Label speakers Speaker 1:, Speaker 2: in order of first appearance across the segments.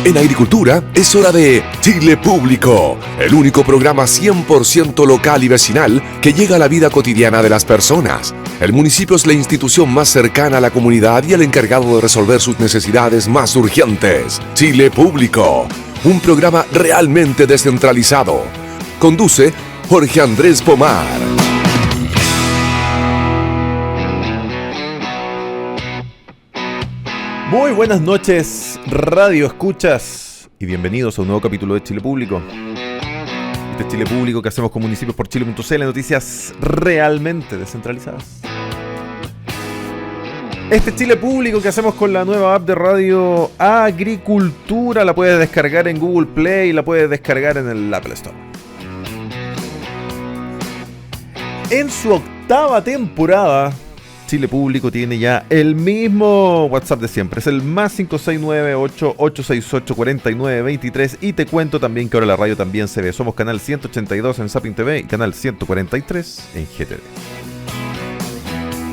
Speaker 1: En agricultura es hora de Chile Público, el único programa 100% local y vecinal que llega a la vida cotidiana de las personas. El municipio es la institución más cercana a la comunidad y el encargado de resolver sus necesidades más urgentes. Chile Público, un programa realmente descentralizado. Conduce Jorge Andrés Pomar.
Speaker 2: Muy buenas noches, Radio Escuchas, y bienvenidos a un nuevo capítulo de Chile Público. Este es Chile Público que hacemos con municipios por Chile.cl, noticias realmente descentralizadas. Este es Chile Público que hacemos con la nueva app de Radio Agricultura. La puedes descargar en Google Play y la puedes descargar en el Apple Store. En su octava temporada, Chile Público tiene ya el mismo WhatsApp de siempre. Es el más 569-8868-4923. Y te cuento también que ahora la radio también se ve. Somos canal 182 en Zapping TV y canal 143 en GTV.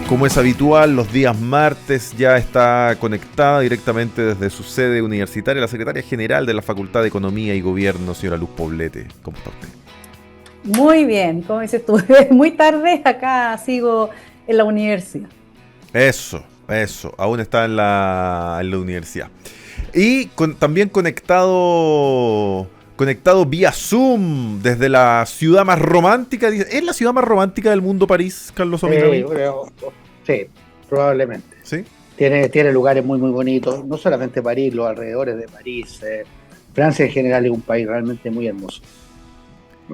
Speaker 2: Como es habitual, los días martes ya está conectada directamente desde su sede universitaria la secretaria general de la Facultad de Economía y Gobierno, señora Luz Poblete. ¿Cómo está usted?
Speaker 3: Muy bien, como dices tú, muy tarde, acá sigo en la universidad.
Speaker 2: Eso, aún está en la universidad. Y también conectado vía Zoom desde la ciudad más romántica. ¿Es la ciudad más romántica del mundo, París, Carlos Ominami?
Speaker 4: Sí, probablemente.
Speaker 2: ¿Sí?
Speaker 4: Tiene lugares muy bonitos, no solamente París, los alrededores de París. Francia en general es un país realmente muy hermoso.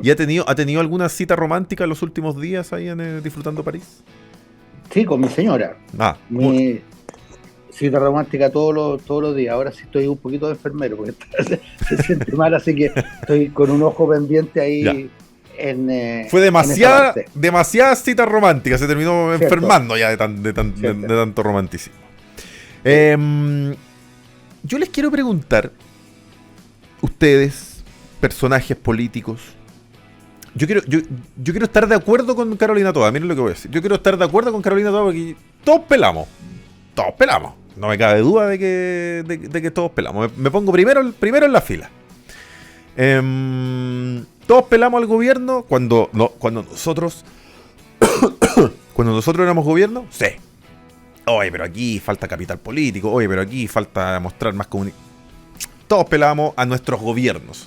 Speaker 2: ¿Y ha tenido alguna cita romántica en los últimos días ahí disfrutando París?
Speaker 4: Sí, con mi señora. Mi cita romántica todos los días. Ahora sí estoy un poquito de enfermero porque se siente mal, así que estoy con un ojo pendiente ahí.
Speaker 2: Fue demasiada cita romántica. Se terminó enfermando ya de tanto romanticismo. Yo les quiero preguntar, ustedes, personajes políticos, Yo quiero estar de acuerdo con Carolina Toa. Miren lo que voy a decir. Yo quiero estar de acuerdo con Carolina Toa porque todos pelamos. No me cabe duda de que todos pelamos. Me pongo primero en la fila. Todos pelamos al gobierno cuando nosotros éramos gobierno. Sí. Oye, pero aquí falta capital político. Oye, pero aquí falta mostrar más comunicación. Todos pelamos a nuestros gobiernos.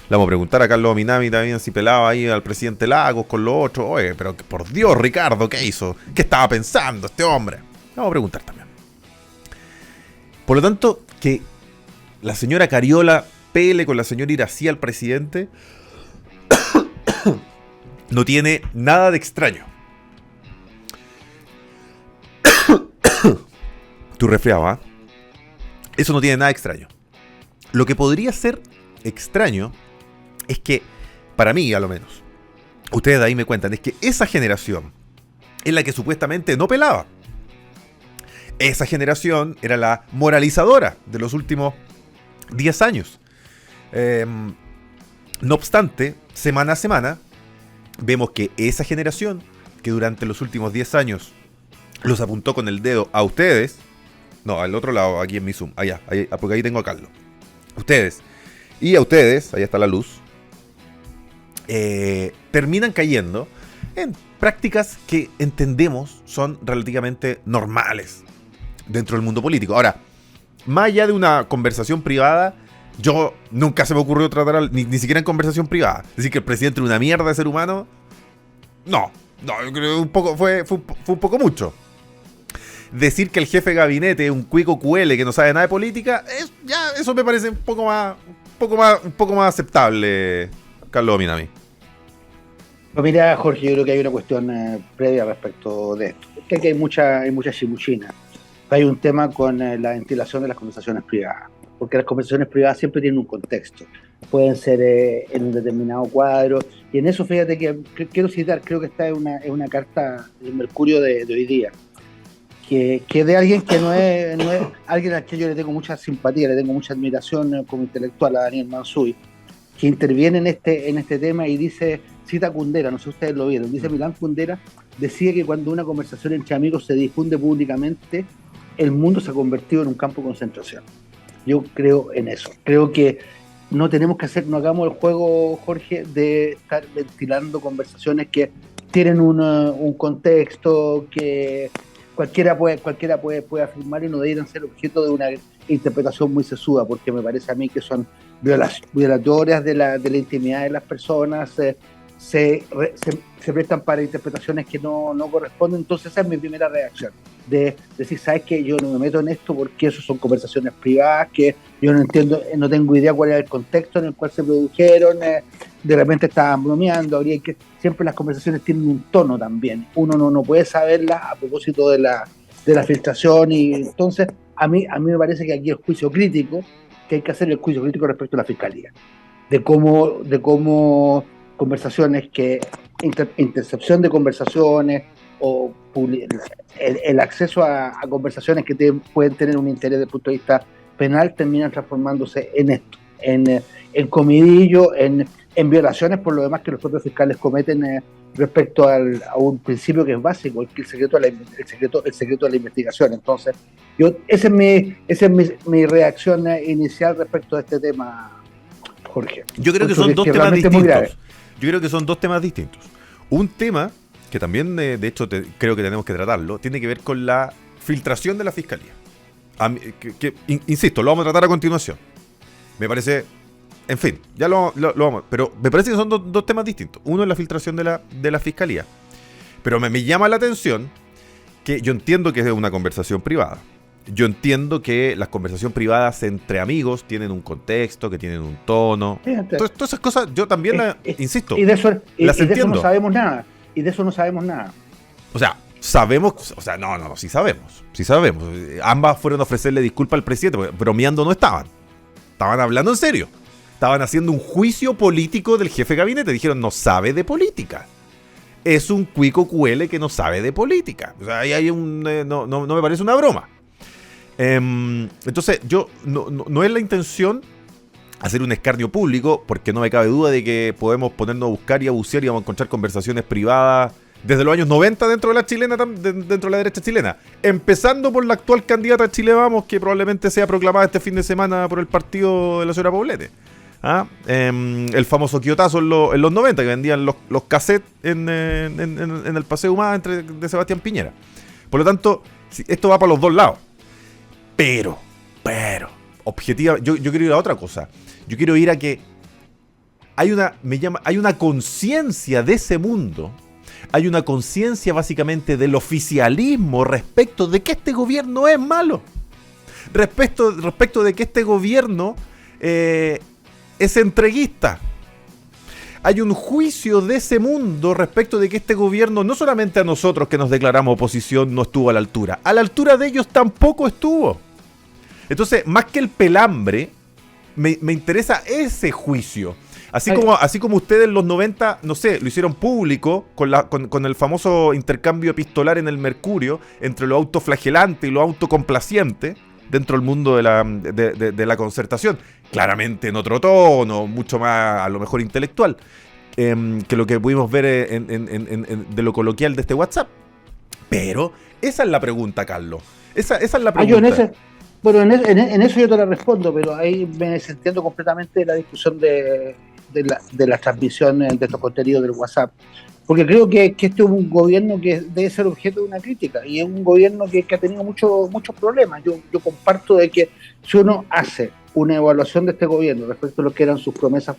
Speaker 2: Le vamos a preguntar a Carlos Ominami también si pelaba ahí al presidente Lagos con los otros. Oye, pero por Dios, Ricardo, ¿qué hizo? ¿Qué estaba pensando este hombre? Le vamos a preguntar también. Por lo tanto, que la señora Cariola pele con la señora Iracía al presidente no tiene nada de extraño. Tú resfriado, ¿ah? Eso no tiene nada de extraño. Lo que podría ser extraño es que, para mí a lo menos, ustedes de ahí me cuentan, es que esa generación es la que supuestamente no pelaba. Esa generación era la moralizadora de los últimos 10 años. No obstante, semana a semana, vemos que esa generación, que durante los últimos 10 años los apuntó con el dedo a ustedes, no, al otro lado, aquí en mi Zoom, allá, porque ahí tengo a Carlos. Ustedes, y a ustedes, ahí está la luz, terminan cayendo en prácticas que entendemos son relativamente normales dentro del mundo político. Ahora, más allá de una conversación privada, yo nunca se me ocurrió tratar, ni siquiera en conversación privada, decir que el presidente era una mierda de ser humano. No, yo creo que fue un poco mucho. Decir que el jefe de gabinete es un cuico QL que no sabe nada de política, eso me parece un poco más aceptable, Carlos Ominami.
Speaker 4: No, mira, Jorge, yo creo que hay una cuestión previa respecto de esto. Es que aquí hay mucha chimuchina. Hay un tema con la ventilación de las conversaciones privadas, porque las conversaciones privadas siempre tienen un contexto. Pueden ser en un determinado cuadro, y en eso fíjate que quiero citar, creo que está en una carta del Mercurio de hoy día, que es de alguien que no es alguien al que yo le tengo mucha simpatía, le tengo mucha admiración como intelectual, a Daniel Mansuy, que interviene en este tema y dice, cita a Kundera, no sé si ustedes lo vieron, dice Milán Kundera, decía que cuando una conversación entre amigos se difunde públicamente, el mundo se ha convertido en un campo de concentración. Yo creo en eso. Creo que no hagamos el juego, Jorge, de estar ventilando conversaciones que tienen un contexto que cualquiera puede afirmar y no deberían ser objeto de una interpretación muy sesuda, porque me parece a mí que son violatorias de la intimidad de las personas, se prestan para interpretaciones que no corresponden. Entonces esa es mi primera reacción, de decir, ¿sabes qué? Yo no me meto en esto porque eso son conversaciones privadas que yo no entiendo, no tengo idea cuál era el contexto en el cual se produjeron, de repente estaban bromeando, siempre las conversaciones tienen un tono también, uno no puede saberlas a propósito de la filtración, y entonces a mí me parece que aquí el juicio crítico, que hay que hacer el juicio crítico respecto a la fiscalía, de cómo conversaciones intercepción de conversaciones o el acceso a conversaciones que pueden tener un interés desde el punto de vista penal terminan transformándose en esto, en comidillo, en violaciones por lo demás que los propios fiscales cometen respecto a un principio que es básico, el secreto de la investigación. Entonces, esa es mi reacción inicial respecto a este tema, Jorge.
Speaker 2: Yo creo que son dos temas distintos. Yo creo que son dos temas distintos. Un tema que también, de hecho, creo que tenemos que tratarlo, tiene que ver con la filtración de la fiscalía. Insisto, lo vamos a tratar a continuación. Me parece, en fin, ya lo vamos. Pero me parece que son dos temas distintos. Uno es la filtración de la fiscalía. Pero me llama la atención que yo entiendo que es una conversación privada. Yo entiendo que las conversaciones privadas entre amigos tienen un contexto, que tienen un tono. Todas esas cosas yo también insisto.
Speaker 4: Y de eso
Speaker 2: entiendo.
Speaker 4: no sabemos nada. Y de eso no sabemos nada.
Speaker 2: O sea, sabemos, sí sabemos. Ambas fueron a ofrecerle disculpas al presidente, porque bromeando no estaban. Estaban hablando en serio. Estaban haciendo un juicio político del jefe de gabinete. Dijeron, no sabe de política. Es un cuico cuele que no sabe de política. O sea, ahí hay no me parece una broma. Entonces, no es la intención hacer un escarnio público, porque no me cabe duda de que podemos ponernos a buscar y a bucear y vamos a encontrar conversaciones privadas desde los años 90 dentro de la chilena, dentro de la derecha chilena, empezando por la actual candidata de Chile Vamos, que probablemente sea proclamada este fin de semana por el partido de la señora Poblete. El famoso quiotazo en los 90, que vendían los cassettes en el Paseo Humada de Sebastián Piñera. Por lo tanto, esto va para los dos lados. Pero, objetiva, yo quiero ir a otra cosa. Yo quiero ir a que hay una conciencia de ese mundo, hay una conciencia básicamente del oficialismo respecto de que este gobierno es malo, respecto de que este gobierno es entreguista. Hay un juicio de ese mundo respecto de que este gobierno, no solamente a nosotros que nos declaramos oposición, no estuvo a la altura de ellos tampoco estuvo. Entonces, más que el pelambre, me interesa ese juicio. Así como ustedes en los 90, no sé, lo hicieron público con el famoso intercambio epistolar en el Mercurio entre lo autoflagelante y lo autocomplaciente dentro del mundo de la concertación. Claramente en otro tono, mucho más a lo mejor intelectual, que lo que pudimos ver de lo coloquial de este WhatsApp. Pero esa es la pregunta, Carlos. Esa es la pregunta.
Speaker 4: En eso yo te la respondo, pero ahí me desentiendo completamente de la discusión de la transmisión de estos contenidos del WhatsApp, porque creo que este es un gobierno que debe ser objeto de una crítica, y es un gobierno que ha tenido muchos problemas. Yo comparto de que si uno hace una evaluación de este gobierno respecto a lo que eran sus promesas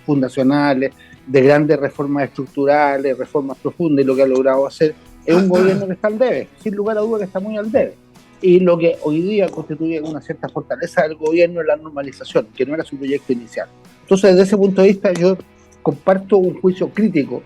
Speaker 4: fundacionales, de grandes reformas estructurales, reformas profundas, y lo que ha logrado hacer, es un gobierno que está al debe, sin lugar a dudas que está muy al debe. Y lo que hoy día constituye una cierta fortaleza del gobierno es la normalización, que no era su proyecto inicial. Entonces, desde ese punto de vista, yo comparto un juicio crítico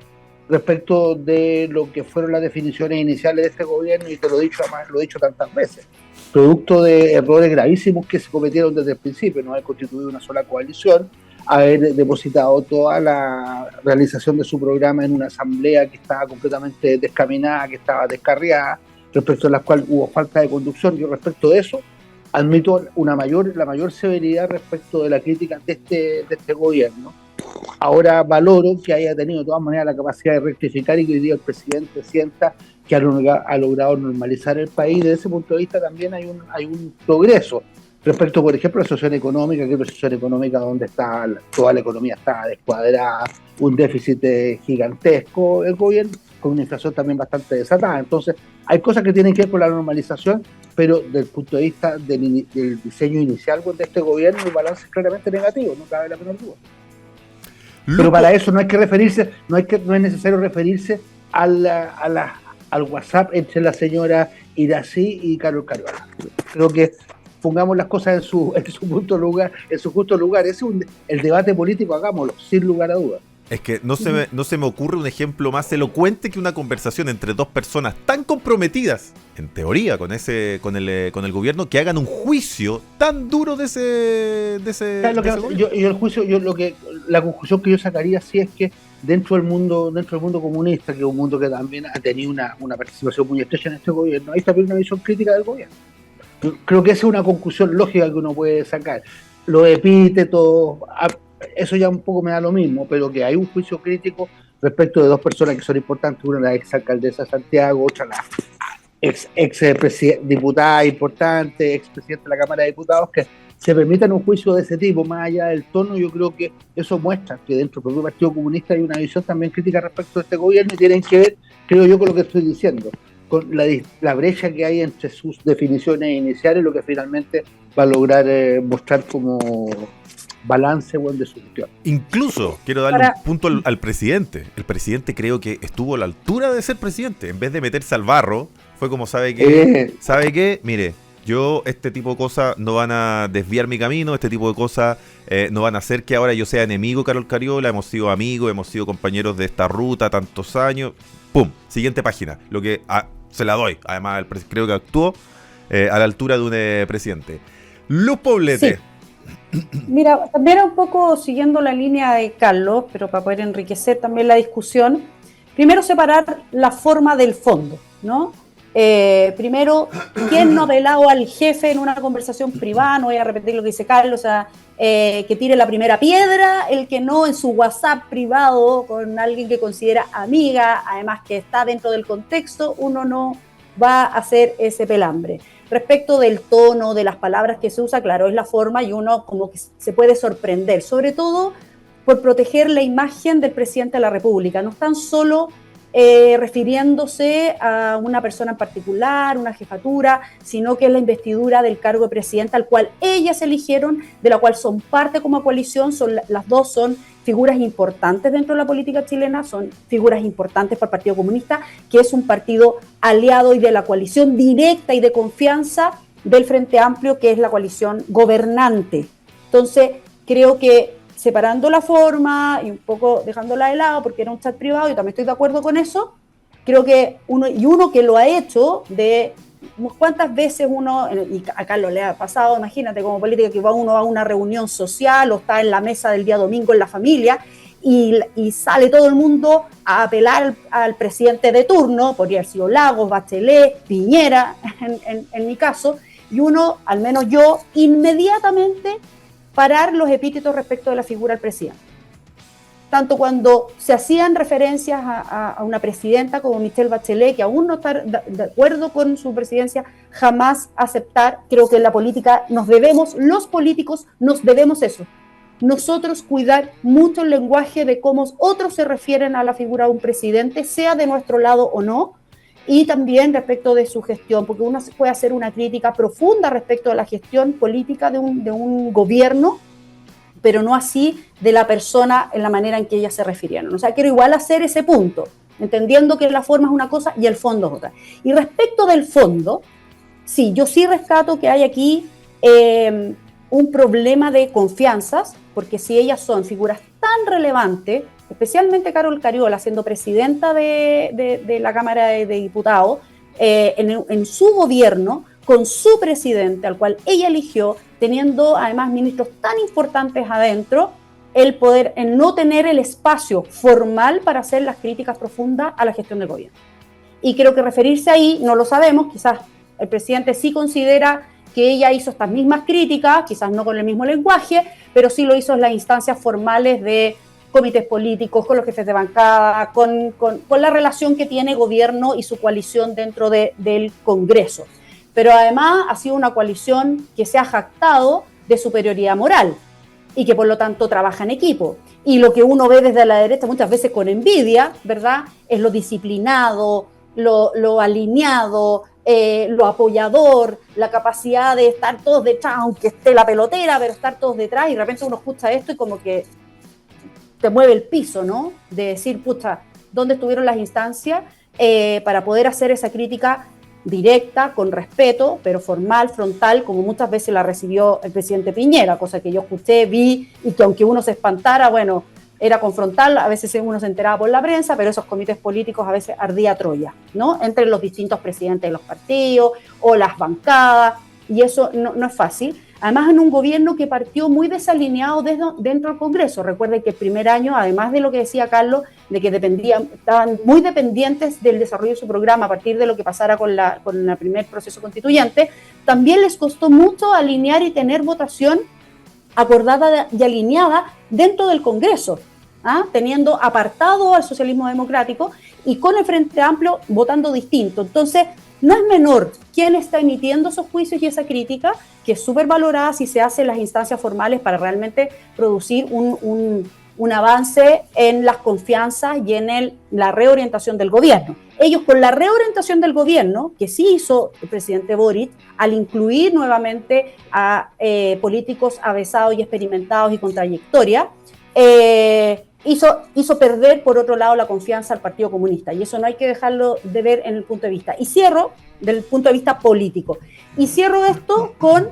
Speaker 4: respecto de lo que fueron las definiciones iniciales de este gobierno, y te lo he dicho, además lo he dicho tantas veces, producto de errores gravísimos que se cometieron desde el principio: no haber constituido una sola coalición, haber depositado toda la realización de su programa en una asamblea que estaba completamente descaminada, que estaba descarriada, respecto a la cual hubo falta de conducción. Yo respecto de eso admito la mayor severidad respecto de la crítica de este gobierno. Ahora valoro que haya tenido de todas maneras la capacidad de rectificar, y que hoy día el presidente sienta que ha logrado normalizar el país. Desde ese punto de vista también hay un progreso, Respecto, por ejemplo, a la situación económica, que es una situación económica donde toda la economía está descuadrada, un déficit gigantesco, el gobierno con una inflación también bastante desatada. Entonces, hay cosas que tienen que ver con la normalización, pero desde el punto de vista del diseño inicial de este gobierno, el balance es claramente negativo, no cabe la menor duda. Pero para eso no hay que referirse, no es necesario referirse al WhatsApp entre la señora Irací y Carol Cariola. Creo que pongamos las cosas en su justo lugar, el debate político, hagámoslo, sin lugar a dudas.
Speaker 2: Es que no se me ocurre un ejemplo más elocuente que una conversación entre dos personas tan comprometidas, en teoría, con el gobierno, que hagan un juicio tan duro de ese
Speaker 4: la conclusión que yo sacaría sí es que dentro del mundo comunista, que es un mundo que también ha tenido una participación muy estrecha en este gobierno, hay también una visión crítica del gobierno. Creo que esa es una conclusión lógica que uno puede sacar. Los epítetos, eso ya un poco me da lo mismo, pero que hay un juicio crítico respecto de dos personas que son importantes, una la exalcaldesa de Santiago, otra la ex diputada importante, expresidente de la Cámara de Diputados, que se permitan un juicio de ese tipo, más allá del tono. Yo creo que eso muestra que dentro del propio Partido Comunista hay una visión también crítica respecto a este gobierno y tienen que ver, creo yo, con lo que estoy diciendo, con la brecha que hay entre sus definiciones iniciales, lo que finalmente va a lograr mostrar como balance de su gestión.
Speaker 2: Incluso quiero darle un punto al presidente. El presidente creo que estuvo a la altura de ser presidente. En vez de meterse al barro, fue como, ¿sabe qué? Mire, este tipo de cosas no van a desviar mi camino, este tipo de cosas no van a hacer que ahora yo sea enemigo de Carol Cariola. Hemos sido amigos, hemos sido compañeros de esta ruta tantos años. ¡Pum! Siguiente página. Lo que se la doy. Además, creo que actuó a la altura de un presidente. Luz Poblete.
Speaker 3: Sí. Mira, también un poco siguiendo la línea de Carlos, pero para poder enriquecer también la discusión, primero separar la forma del fondo, ¿no? Primero, ¿quién no ha apelado al jefe en una conversación privada? No voy a repetir lo que dice Carlos, o sea, que tire la primera piedra, el que no en su WhatsApp privado con alguien que considera amiga, además que está dentro del contexto, uno no va a hacer ese pelambre. Respecto del tono, de las palabras que se usa, claro, es la forma y uno como que se puede sorprender, sobre todo por proteger la imagen del presidente de la República. No están solo refiriéndose a una persona en particular, una jefatura, sino que es la investidura del cargo de presidenta al cual ellas eligieron, de la cual son parte como coalición, las dos son figuras importantes dentro de la política chilena, son figuras importantes para el Partido Comunista, que es un partido aliado y de la coalición directa y de confianza del Frente Amplio, que es la coalición gobernante. Entonces, creo que separando la forma y un poco dejándola de lado, porque era un chat privado, yo también estoy de acuerdo con eso, creo que uno que lo ha hecho de cuántas veces y acá lo le ha pasado, imagínate como política que uno va a una reunión social o está en la mesa del día domingo en la familia y sale todo el mundo a apelar al presidente de turno, podría haber sido Lagos, Bachelet, Piñera, en mi caso, y uno, al menos yo, inmediatamente parar los epítetos respecto de la figura del presidente. Tanto cuando se hacían referencias a una presidenta como Michelle Bachelet, que aún no está de acuerdo con su presidencia, jamás aceptar. Creo que en la política los políticos nos debemos eso. Nosotros cuidar mucho el lenguaje de cómo otros se refieren a la figura de un presidente, sea de nuestro lado o no, y también respecto de su gestión, porque uno puede hacer una crítica profunda respecto a la gestión política de un gobierno, pero no así de la persona en la manera en que ellas se refirieron. O sea, quiero igual hacer ese punto, entendiendo que la forma es una cosa y el fondo es otra. Y respecto del fondo, sí, yo sí rescato que hay aquí un problema de confianzas, porque si ellas son figuras tan relevantes, especialmente Carol Cariola, siendo presidenta de la Cámara de Diputados, en su gobierno, con su presidente, al cual ella eligió, teniendo además ministros tan importantes adentro, el no tener el espacio formal para hacer las críticas profundas a la gestión del gobierno. Y creo que referirse ahí, no lo sabemos, quizás el presidente sí considera que ella hizo estas mismas críticas, quizás no con el mismo lenguaje, pero sí lo hizo en las instancias formales de comités políticos, con los jefes de bancada, con la relación que tiene gobierno y su coalición dentro del Congreso. pero además ha sido una coalición que se ha jactado de superioridad moral y que por lo tanto trabaja en equipo. Y lo que uno ve desde la derecha muchas veces con envidia, ¿verdad?, es lo disciplinado, lo alineado, lo apoyador, la capacidad de estar todos detrás, aunque esté la pelotera, pero estar todos detrás, y de repente uno escucha esto y como que te mueve el piso, ¿no? De decir, pucha, ¿dónde estuvieron las instancias para poder hacer esa crítica directa, con respeto, pero formal, frontal, como muchas veces la recibió el presidente Piñera, cosa que yo escuché, vi, y que aunque uno se espantara, bueno, era con frontal, a veces uno se enteraba por la prensa, pero esos comités políticos a veces ardía Troya, ¿no? Entre los distintos presidentes de los partidos o las bancadas, y eso no es fácil. Además, en un gobierno que partió muy desalineado dentro del Congreso. Recuerden que el primer año, además de lo que decía Carlos, de que estaban muy dependientes del desarrollo de su programa a partir de lo que pasara con el primer proceso constituyente, también les costó mucho alinear y tener votación acordada y alineada dentro del Congreso, teniendo apartado al socialismo democrático y con el Frente Amplio votando distinto. Entonces, no es menor quién está emitiendo esos juicios y esa crítica, que es súper valorada si se hacen las instancias formales para realmente producir un avance en las confianzas y en la reorientación del gobierno. Ellos, con la reorientación del gobierno, que sí hizo el presidente Boric, al incluir nuevamente a políticos avesados y experimentados y con trayectoria, hizo perder, por otro lado, la confianza al Partido Comunista, y eso no hay que dejarlo de ver en el punto de vista. Y cierro del punto de vista político. Y cierro esto con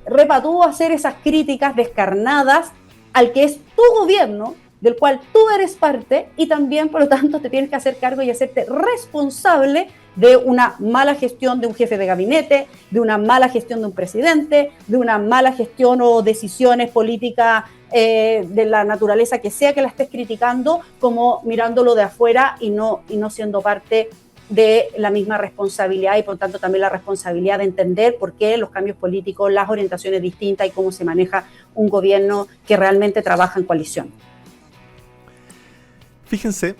Speaker 3: Repatúo hacer esas críticas descarnadas al que es tu gobierno, del cual tú eres parte, y también, por lo tanto, te tienes que hacer cargo y hacerte responsable de una mala gestión de un jefe de gabinete, de una mala gestión de un presidente, de una mala gestión o decisiones políticas de la naturaleza que sea que la estés criticando, como mirándolo de afuera y no siendo parte de la misma responsabilidad, y por tanto también la responsabilidad de entender por qué los cambios políticos, las orientaciones distintas y cómo se maneja un gobierno que realmente trabaja en coalición.
Speaker 2: Fíjense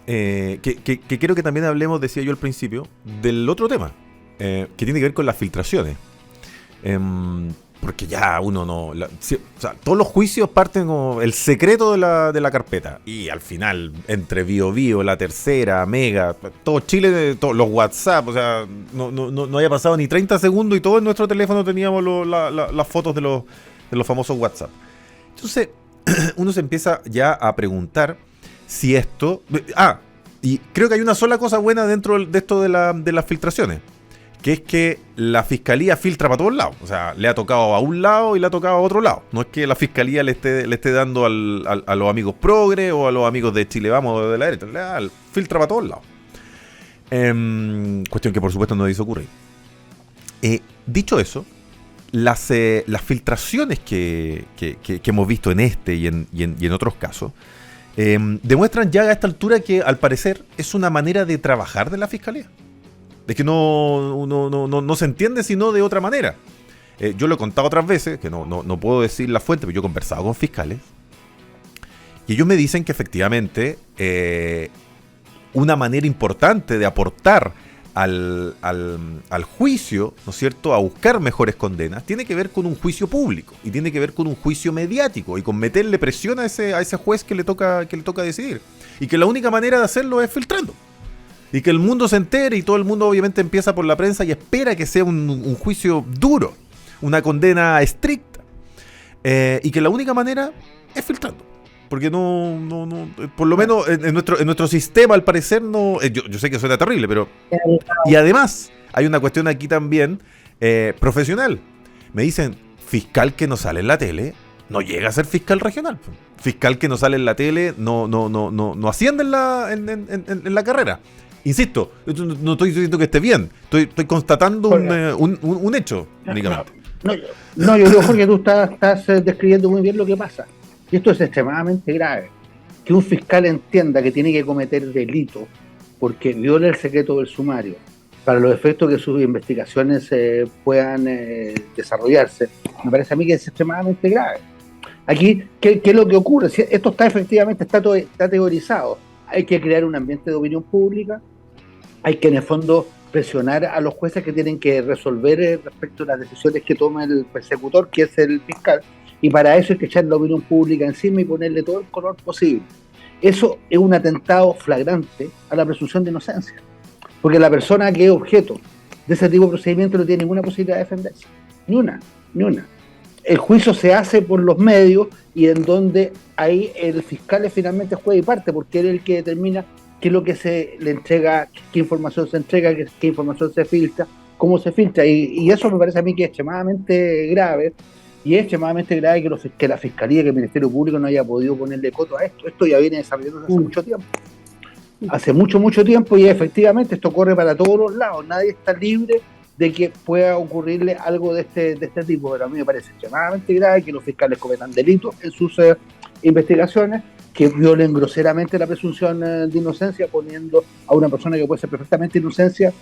Speaker 2: que quiero que también hablemos, decía yo al principio, del otro tema, que tiene que ver con las filtraciones. Porque ya uno no... o sea, todos los juicios parten como el secreto de la carpeta. Y al final, entre Bio, La Tercera, Mega, todo Chile, todos los WhatsApp, o sea, no había pasado ni 30 segundos y todos en nuestro teléfono teníamos las fotos de los famosos WhatsApp. Entonces, uno se empieza ya a preguntar si esto... y creo que hay una sola cosa buena dentro de esto de las filtraciones, que es que la fiscalía filtra para todos lados. O sea, le ha tocado a un lado y le ha tocado a otro lado. No es que la fiscalía le esté dando a los amigos progre o a los amigos de Chile Vamos o de la derecha. Filtra para todos lados. Cuestión que por supuesto no hizo ocurrir. Dicho eso, las filtraciones que hemos visto en este y en otros casos demuestran ya a esta altura que al parecer es una manera de trabajar de la fiscalía. Es que no se entiende sino de otra manera. Yo lo he contado otras veces, que no puedo decir la fuente, pero yo he conversado con fiscales y ellos me dicen que efectivamente una manera importante de aportar al juicio, ¿no es cierto?, a buscar mejores condenas, tiene que ver con un juicio público y tiene que ver con un juicio mediático y con meterle presión a ese juez que le toca decidir. Y que la única manera de hacerlo es filtrando. Y que el mundo se entere, y todo el mundo obviamente empieza por la prensa y espera que sea un juicio duro, una condena estricta. Y que la única manera es filtrando. Porque no por lo menos en nuestro sistema, al parecer, no. Yo sé que suena terrible, pero. Y además, hay una cuestión aquí también profesional. Me dicen, fiscal que no sale en la tele no llega a ser fiscal regional. Fiscal que no sale en la tele no asciende en la carrera. Insisto, no estoy diciendo que esté bien, estoy constatando un hecho únicamente.
Speaker 4: No, yo creo, Jorge, tú estás describiendo muy bien lo que pasa. Y esto es extremadamente grave. Que un fiscal entienda que tiene que cometer delito porque viola el secreto del sumario para los efectos que sus investigaciones puedan desarrollarse, me parece a mí que es extremadamente grave. Aquí, ¿qué es lo que ocurre? Si esto está teorizado. Hay que crear un ambiente de opinión pública, hay que en el fondo presionar a los jueces que tienen que resolver respecto a las decisiones que toma el persecutor, que es el fiscal, y para eso hay que echar la opinión pública encima y ponerle todo el color posible. Eso es un atentado flagrante a la presunción de inocencia, porque la persona que es objeto de ese tipo de procedimiento no tiene ninguna posibilidad de defenderse, ni una. El juicio se hace por los medios y en donde ahí el fiscal es finalmente juez y parte, porque él es el que determina qué es lo que se le entrega, qué información se entrega, qué información se filtra, cómo se filtra, y eso me parece a mí que es extremadamente grave, y es extremadamente grave que la Fiscalía, que el Ministerio Público no haya podido ponerle coto a esto. Esto ya viene desarrollándose hace mucho tiempo. Hace mucho tiempo, y efectivamente esto corre para todos los lados. Nadie está libre de que pueda ocurrirle algo de este tipo, pero a mí me parece extremadamente grave que los fiscales cometan delitos en sus investigaciones, que violen groseramente la presunción de inocencia, poniendo a una persona que puede ser perfectamente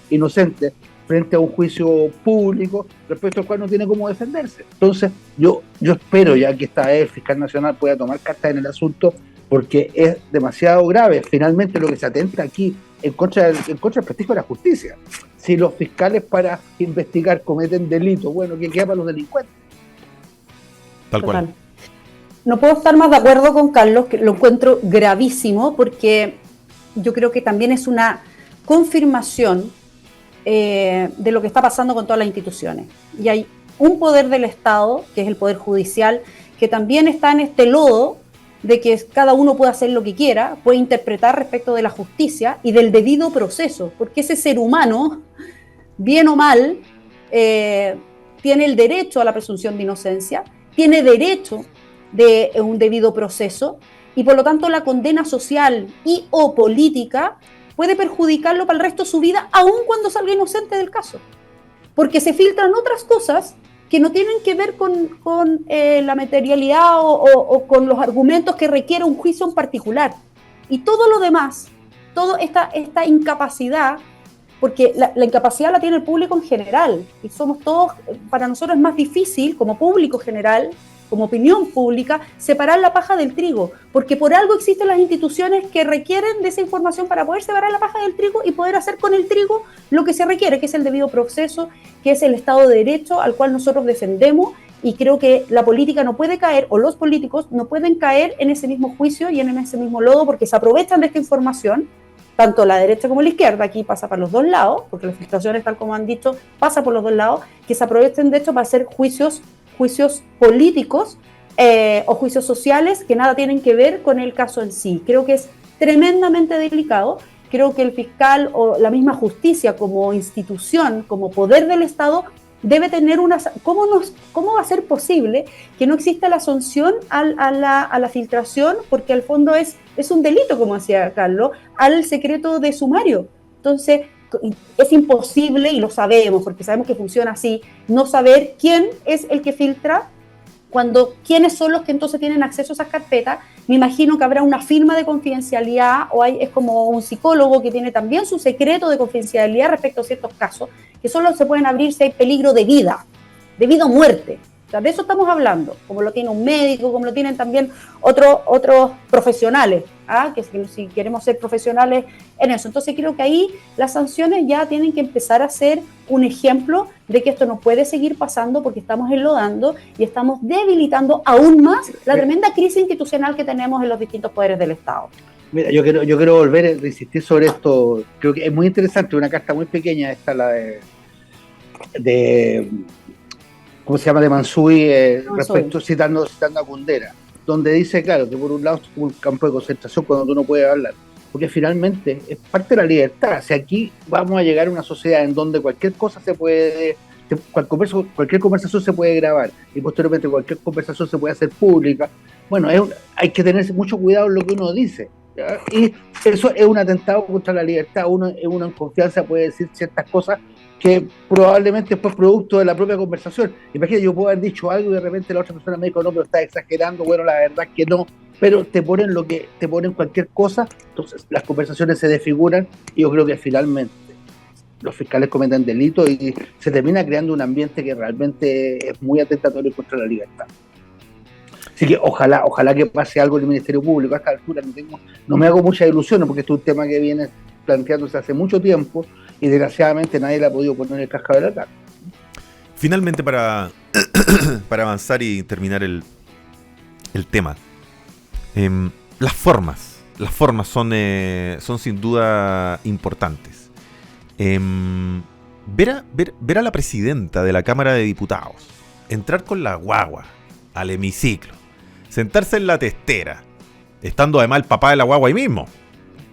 Speaker 4: inocente frente a un juicio público respecto al cual no tiene cómo defenderse. Entonces, yo espero ya que esta vez el fiscal nacional pueda tomar cartas en el asunto, porque es demasiado grave. Finalmente lo que se atenta aquí en contra del prestigio de la justicia. Si los fiscales para investigar cometen delitos, bueno, ¿qué queda para los delincuentes?
Speaker 2: Tal cual.
Speaker 3: Total. No puedo estar más de acuerdo con Carlos, que lo encuentro gravísimo, porque yo creo que también es una confirmación de lo que está pasando con todas las instituciones. Y hay un poder del Estado, que es el Poder Judicial, que también está en este lodo de que cada uno puede hacer lo que quiera, puede interpretar respecto de la justicia y del debido proceso, porque ese ser humano, bien o mal, tiene el derecho a la presunción de inocencia, tiene derecho de un debido proceso, y por lo tanto la condena social y o política puede perjudicarlo para el resto de su vida, aun cuando salga inocente del caso, porque se filtran otras cosas que no tienen que ver con la materialidad o con los argumentos que requiere un juicio en particular. Y todo lo demás, toda esta incapacidad, porque la incapacidad la tiene el público en general, y somos todos, para nosotros es más difícil como público general, como opinión pública, separar la paja del trigo, porque por algo existen las instituciones que requieren de esa información para poder separar la paja del trigo y poder hacer con el trigo lo que se requiere, que es el debido proceso, que es el Estado de Derecho al cual nosotros defendemos, y creo que la política no puede caer, o los políticos no pueden caer en ese mismo juicio y en ese mismo lodo, porque se aprovechan de esta información, tanto la derecha como la izquierda. Aquí pasa para los dos lados, porque las filtraciones, tal como han dicho, pasa por los dos lados, que se aprovechen de hecho para hacer juicios políticos o juicios sociales que nada tienen que ver con el caso en sí. Creo que es tremendamente delicado. Creo que el fiscal o la misma justicia como institución, como poder del Estado, debe tener una... ¿Cómo va a ser posible que no exista la sanción a la filtración? Porque al fondo es un delito, como decía Carlos, al secreto de sumario. Entonces, es imposible, y lo sabemos, porque sabemos que funciona así, no saber quién es el que filtra, quiénes son los que entonces tienen acceso a esas carpetas. Me imagino que habrá una firma de confidencialidad, es como un psicólogo que tiene también su secreto de confidencialidad respecto a ciertos casos, que solo se pueden abrir si hay peligro de vida o muerte. O sea, de eso estamos hablando, como lo tiene un médico, como lo tienen también otros profesionales, que si queremos ser profesionales en eso. Entonces creo que ahí las sanciones ya tienen que empezar a ser un ejemplo de que esto no puede seguir pasando, porque estamos enlodando y estamos debilitando aún más la tremenda crisis institucional que tenemos en los distintos poderes del Estado.
Speaker 4: Mira, yo quiero volver a insistir sobre esto. Creo que es muy interesante, una carta muy pequeña, esta la de ¿cómo se llama?, de Mansuy, respecto, citando a Kundera, donde dice, claro, que por un lado es como un campo de concentración cuando tú no puedes hablar, porque finalmente es parte de la libertad. O sea, aquí vamos a llegar a una sociedad en donde cualquier cosa cualquier conversación se puede grabar, y posteriormente cualquier conversación se puede hacer pública. Bueno, hay que tener mucho cuidado en lo que uno dice, ¿ya? Y eso es un atentado contra la libertad. Uno en confianza puede decir ciertas cosas que probablemente fue producto de la propia conversación. Imagínate, yo puedo haber dicho algo y de repente la otra persona me dijo, no, pero estás exagerando. Bueno, la verdad es que no, pero te ponen cualquier cosa, entonces las conversaciones se desfiguran, y yo creo que finalmente los fiscales cometen delitos y se termina creando un ambiente que realmente es muy atentatorio contra la libertad. Así que ojalá que pase algo en el Ministerio Público. A esta altura no me hago muchas ilusiones, porque este es un tema que viene planteándose hace mucho tiempo, y desgraciadamente nadie le ha podido poner el cascabel al gato.
Speaker 2: Finalmente, para avanzar y terminar el tema, las formas son sin duda importantes. Ver a la presidenta de la Cámara de Diputados entrar con la guagua al hemiciclo, sentarse en la testera, estando además el papá de la guagua ahí mismo,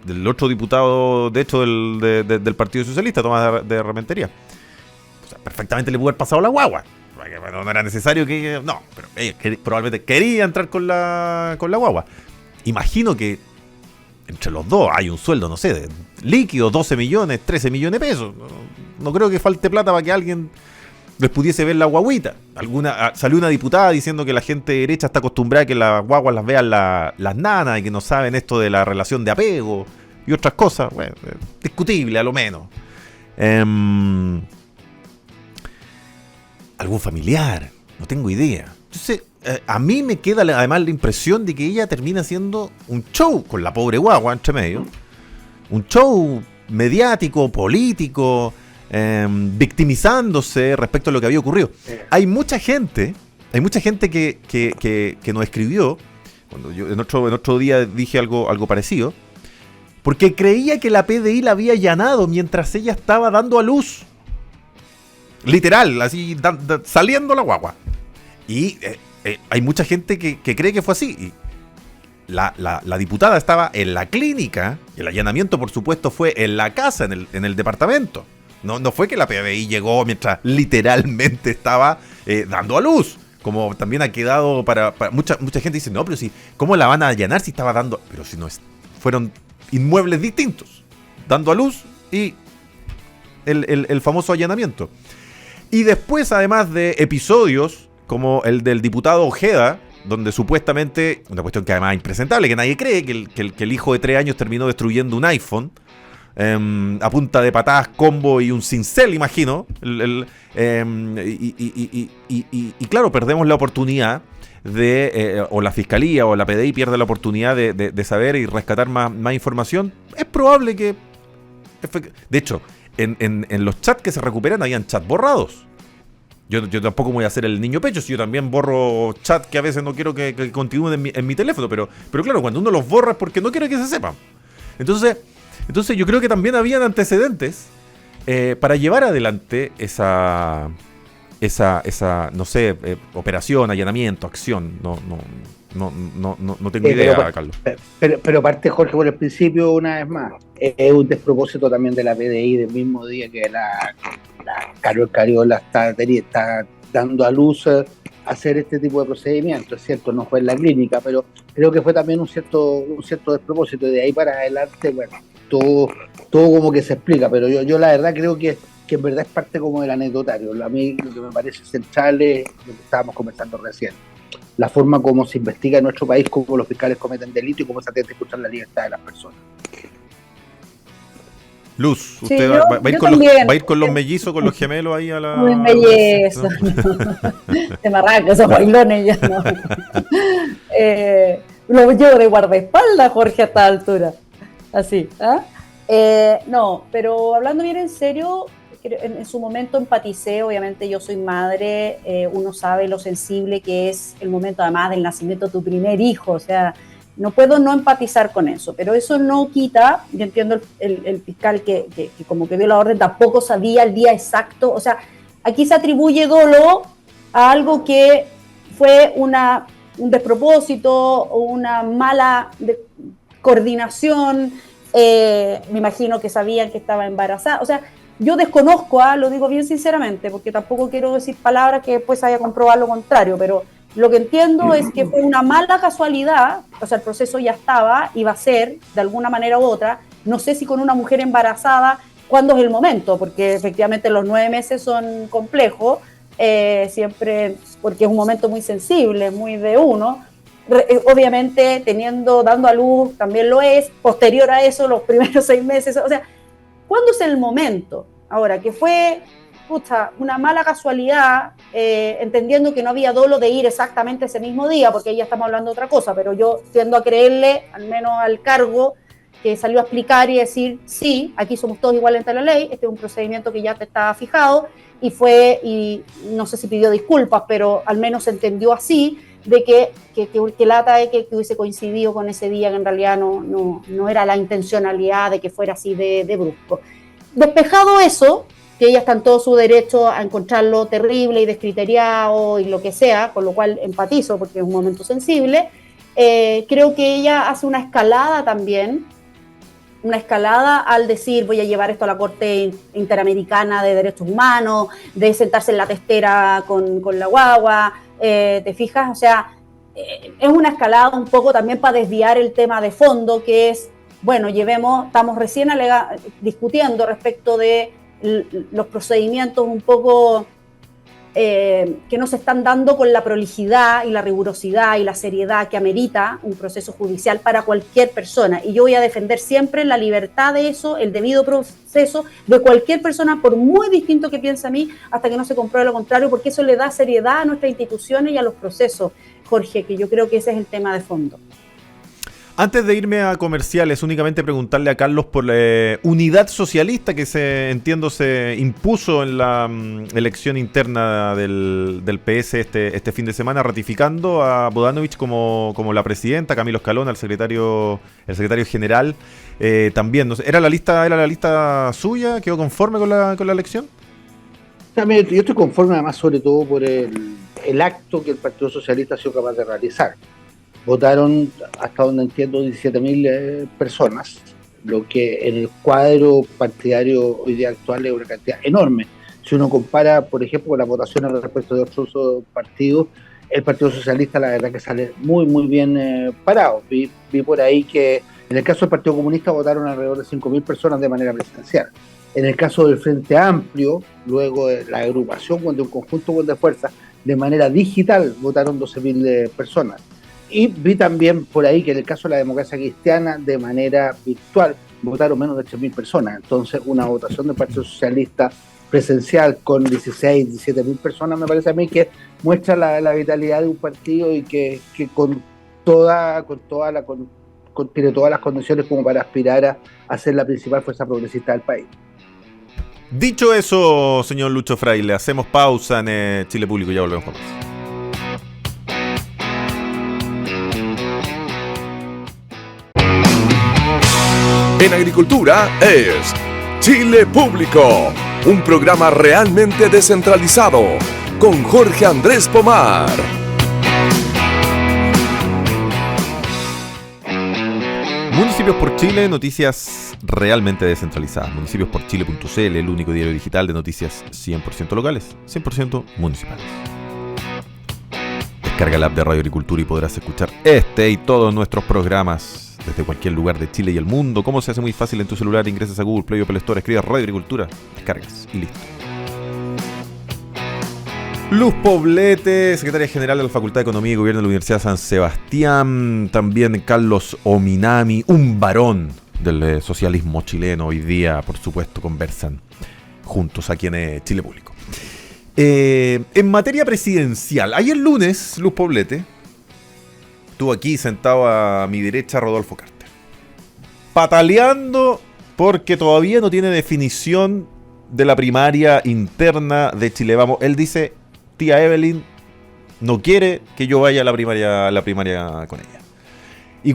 Speaker 2: del otro diputado, de hecho, del Partido Socialista, Tomás de Rementería. O sea, perfectamente le pudo haber pasado la guagua. No era necesario que... No, pero ella probablemente quería entrar con la guagua. Imagino que entre los dos hay un sueldo, no sé, de líquido, 12 millones, 13 millones de pesos. No creo que falte plata para que alguien les pudiese ver la guaguita. Salió una diputada diciendo que la gente derecha está acostumbrada a que las guaguas las vean las nanas y que no saben esto de la relación de apego y otras cosas. Bueno, discutible a lo menos. Algún familiar, no tengo idea. Entonces, a mí me queda además la impresión de que ella termina haciendo un show con la pobre guagua entre medio. Un show mediático, político, victimizándose respecto a lo que había ocurrido. Hay mucha gente que nos escribió, cuando yo en otro día dije algo parecido, porque creía que la PDI la había allanado mientras ella estaba dando a luz. Literal, así saliendo la guagua. Y hay mucha gente que cree que fue así. Y la diputada estaba en la clínica, y el allanamiento, por supuesto, fue en la casa, en el departamento. No fue que la PDI llegó mientras literalmente estaba dando a luz. Como también ha quedado para mucha gente dice, no, pero si, ¿cómo la van a allanar si estaba dando? Pero si no fueron inmuebles distintos, dando a luz y el famoso allanamiento. Y después, además de episodios como el del diputado Ojeda, donde supuestamente, una cuestión que además es impresentable, que nadie cree, que el hijo de 3 años terminó destruyendo un iPhone a punta de patadas, combo y un cincel, imagino. Y claro, perdemos la oportunidad o la Fiscalía o la PDI pierde la oportunidad de saber y rescatar más información. Es probable que... De hecho, en los chats que se recuperan habían chats borrados. Yo tampoco voy a hacer el niño pecho, si yo también borro chats que a veces no quiero que continúen en mi teléfono, pero claro, cuando uno los borra es porque no quiere que se sepan. Entonces yo creo que también habían antecedentes para llevar adelante esa no sé, operación, allanamiento, acción. No tengo idea, Carlos.
Speaker 4: Pero parte, Jorge, por el principio, una vez más, es un despropósito también de la PDI del mismo día que la Carol Cariola está dando a luz hacer este tipo de procedimientos. Es cierto, no fue en la clínica, pero creo que fue también un cierto despropósito. Y de ahí para adelante, bueno, todo como que se explica, pero yo la verdad creo que en verdad es parte como del anecdotario. A mí lo que me parece central es lo que estábamos conversando recién. La forma como se investiga en nuestro país, cómo los fiscales cometen delito y cómo se atenta a escuchar la libertad de las personas.
Speaker 2: Luz, ¿usted
Speaker 3: sí,
Speaker 2: va a ir con los mellizos, con los gemelos ahí a la...
Speaker 3: Muy belleza, no. De marraco, esos bailones ya no. Lo llevo de guardaespaldas, Jorge, a esta altura. Así, ¿ah? No, pero hablando bien en serio, en su momento empaticé, obviamente yo soy madre, uno sabe lo sensible que es el momento además del nacimiento de tu primer hijo, o sea, no puedo no empatizar con eso, pero eso no quita, yo entiendo el fiscal que como que dio la orden, tampoco sabía el día exacto, o sea, aquí se atribuye dolo a algo que fue un despropósito o una mala coordinación, me imagino que sabían que estaba embarazada, o sea, yo desconozco, lo digo bien sinceramente, porque tampoco quiero decir palabras que después haya comprobado lo contrario, pero lo que entiendo es que fue una mala casualidad, o sea, el proceso ya estaba, iba a ser, de alguna manera u otra, no sé si con una mujer embarazada, cuándo es el momento, porque efectivamente los 9 meses son complejos, siempre, porque es un momento muy sensible, muy de uno, obviamente dando a luz también lo es, posterior a eso, los primeros 6 meses, o sea, ¿cuándo es el momento? Ahora, que fue una mala casualidad, entendiendo que no había dolo de ir exactamente ese mismo día, porque ahí ya estamos hablando de otra cosa, pero yo tiendo a creerle, al menos al cargo, que salió a explicar y decir, sí, aquí somos todos iguales ante la ley, este es un procedimiento que ya te estaba fijado, y no sé si pidió disculpas, pero al menos se entendió así, de que lata de que hubiese coincidido con ese día, que en realidad no era la intencionalidad de que fuera así de brusco. Despejado eso, que ella está en todo su derecho a encontrarlo terrible y descriteriado y lo que sea, con lo cual empatizo porque es un momento sensible, creo que ella hace una escalada también, una escalada al decir voy a llevar esto a la Corte Interamericana de Derechos Humanos, de sentarse en la testera con la guagua, ¿te fijas? O sea, es una escalada un poco también para desviar el tema de fondo, que es, bueno, estamos recién discutiendo respecto de los procedimientos un poco que no se están dando con la prolijidad y la rigurosidad y la seriedad que amerita un proceso judicial para cualquier persona. Y yo voy a defender siempre la libertad de eso, el debido proceso de cualquier persona, por muy distinto que piense a mí, hasta que no se compruebe lo contrario, porque eso le da seriedad a nuestras instituciones y a los procesos, Jorge, que yo creo que ese es el tema de fondo.
Speaker 2: Antes de irme a comerciales, únicamente preguntarle a Carlos por la unidad socialista que se impuso en la elección interna del PS este fin de semana, ratificando a Bodanovich como la presidenta, Camilo Escalón, el secretario general. También, no sé, ¿era la lista suya? ¿Quedó conforme con la elección?
Speaker 4: También, yo estoy conforme además sobre todo por el acto que el Partido Socialista ha sido capaz de realizar. Votaron, hasta donde entiendo, 17.000 personas, lo que en el cuadro partidario hoy día actual es una cantidad enorme. Si uno compara, por ejemplo, con las votaciones respecto de otros partidos, el Partido Socialista la verdad que sale muy, muy bien parado. Vi por ahí que en el caso del Partido Comunista votaron alrededor de 5.000 personas de manera presidencial. En el caso del Frente Amplio, luego de la agrupación de un conjunto de fuerzas, de manera digital votaron 12.000 personas. Y vi también por ahí que en el caso de la Democracia Cristiana, de manera virtual, votaron menos de 3.000 personas. Entonces, una votación del Partido Socialista presencial con 16, 17.000 personas, me parece a mí que muestra la vitalidad de un partido y que tiene todas las condiciones como para aspirar a ser la principal fuerza progresista del país.
Speaker 2: Dicho eso, señor Lucho Fraile, hacemos pausa en Chile Público y ya volvemos con más.
Speaker 1: En agricultura es Chile Público, un programa realmente descentralizado, con Jorge Andrés Pomar.
Speaker 2: Municipios por Chile, noticias realmente descentralizadas. Municipios-por-chile.cl, el único diario digital de noticias 100% locales, 100% municipales. Descarga la app de Radio Agricultura y podrás escuchar este y todos nuestros programas desde cualquier lugar de Chile y el mundo. ¿Cómo se hace? Muy fácil. En tu celular ingresas a Google Play o Play Store, escribes Radio Agricultura, descargas y listo. Luz Poblete, secretaria general de la Facultad de Economía y Gobierno de la Universidad de San Sebastián. También Carlos Ominami, un varón del socialismo chileno. Hoy día, por supuesto, conversan juntos aquí en Chile Público. En materia presidencial, ayer lunes, Luz Poblete estuvo aquí sentado a mi derecha Rodolfo Carter, pataleando porque todavía no tiene definición de la primaria interna de Chile Vamos. Él dice, tía Evelyn no quiere que yo vaya a la primaria con ella. Y